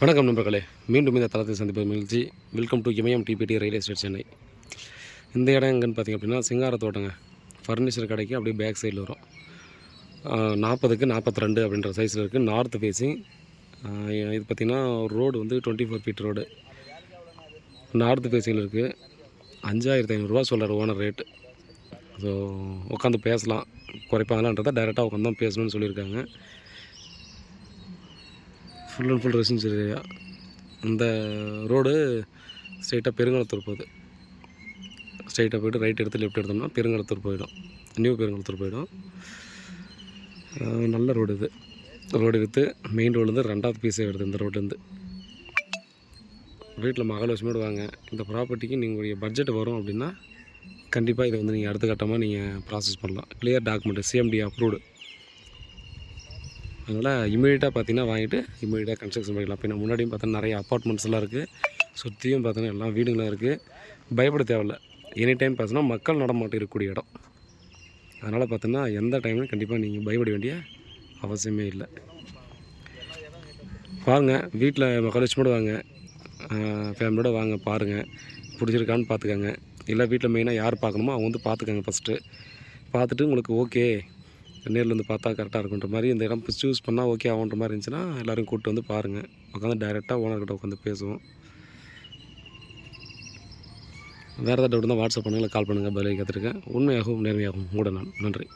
வணக்கம் நண்பர்களே, மீண்டும் இந்த தளத்தை சந்திப்பது மகிழ்ச்சி. Welcome to Imayam DBT real estate Chennai. இந்த இடம் எங்கன்னு பார்த்திங்க அப்படின்னா சிங்காரத்தோட்டங்க. ஃபர்னிச்சர் கடைக்கு அப்படியே பேக் சைடில் வரும். 40க்கு 42 அப்படின்ற சைஸில் இருக்குது. North facing. இது பார்த்திங்கன்னா ரோடு வந்து 24 ஃபீட் ரோடு. நார்த் ஃபேஸிங்கில் இருக்குது. 5500 சொல்கிறார் ஓனர் ரேட்டு. ஸோ உட்காந்து பேசலாம், குறைப்பாங்களான்றதை டைரெக்டாக உட்காந்து தான் பேசணும்னு சொல்லியிருக்காங்க. Full and full residential area. இந்த ரோடு ஸ்ட்ரைட்டாக பெருங்களத்தூர் போகுது. ஸ்ட்ரைட்டாக போய்ட்டு ரைட் எடுத்து லெஃப்ட் எடுத்தோம்னா பெருங்களத்தூர் போயிடும், நியூ பெருங்களத்தூர் போயிடும். நல்ல ரோடு இது. ரோடு விற்று மெயின் ரோடுலேருந்து 2வது பீஸே வருது. இந்த ரோட்லேருந்து வீட்டில் மகாலட்சுமியோடு வாங்க. இந்த ப்ராப்பர்ட்டிக்கு நீங்கள் பட்ஜெட் வரும் அப்படின்னா கண்டிப்பாக இதை வந்து நீங்கள் அடுத்த கட்டமாக நீங்கள் ப்ராசஸ் பண்ணலாம். Clear document, CMD approved. அதனால் இமீடியட்டாக பார்த்தீங்கன்னா வாங்கிட்டு இமீடியட்டாக கன்ஸ்ட்ரக்ஷன் பண்ணிக்கலாம். பின்ன முன்னாடியும் பார்த்தோன்னா நிறைய அப்பார்ட்மெண்ட்ஸ்லாம் இருக்குது. சுற்றியும் பார்த்தோன்னா எல்லாம் வீடுங்களாம் இருக்குது. பயப்பட தேவையில்ல. எனி டைம் பார்த்தோன்னா மக்கள் நடமாட்டம் இருக்கக்கூடிய இடம். அதனால் பார்த்தோன்னா எந்த டைம்லையும் கண்டிப்பாக நீங்கள் பயப்பட வேண்டிய அவசியமே இல்லை. வாங்க, வீட்டில் மகாலட்சுமியோடு வாங்க, ஃபேமிலியோடு வாங்க, பாருங்கள், பிடிச்சிருக்கான்னு பார்த்துக்கங்க. இல்லை வீட்டில் மெயினாக யார் பார்க்கணுமோ அவங்க வந்து பார்த்துக்கங்க. ஃபஸ்ட்டு பார்த்துட்டு உங்களுக்கு ஓகே, நேரில் வந்து பார்த்தா கரெக்டாக இருக்குன்ற மாதிரி இந்த இடம் சூஸ் பண்ணால் ஓகே ஆகுன்ற மாதிரி இருந்துச்சுன்னா எல்லோரும் கூப்பிட்டு வந்து பாருங்கள். உட்காந்து டைரெக்டாக ஓனர்கிட்ட உட்காந்து பேசுவோம். வேறு ஏதாவது டவுட் இருந்தால் வாட்ஸ்அப் பண்ணுங்கள், கால் பண்ணுங்கள், பதில் கேட்டுருக்கேன். உண்மையாகவும் நேர்மையாகவும் கூட நான். நன்றி.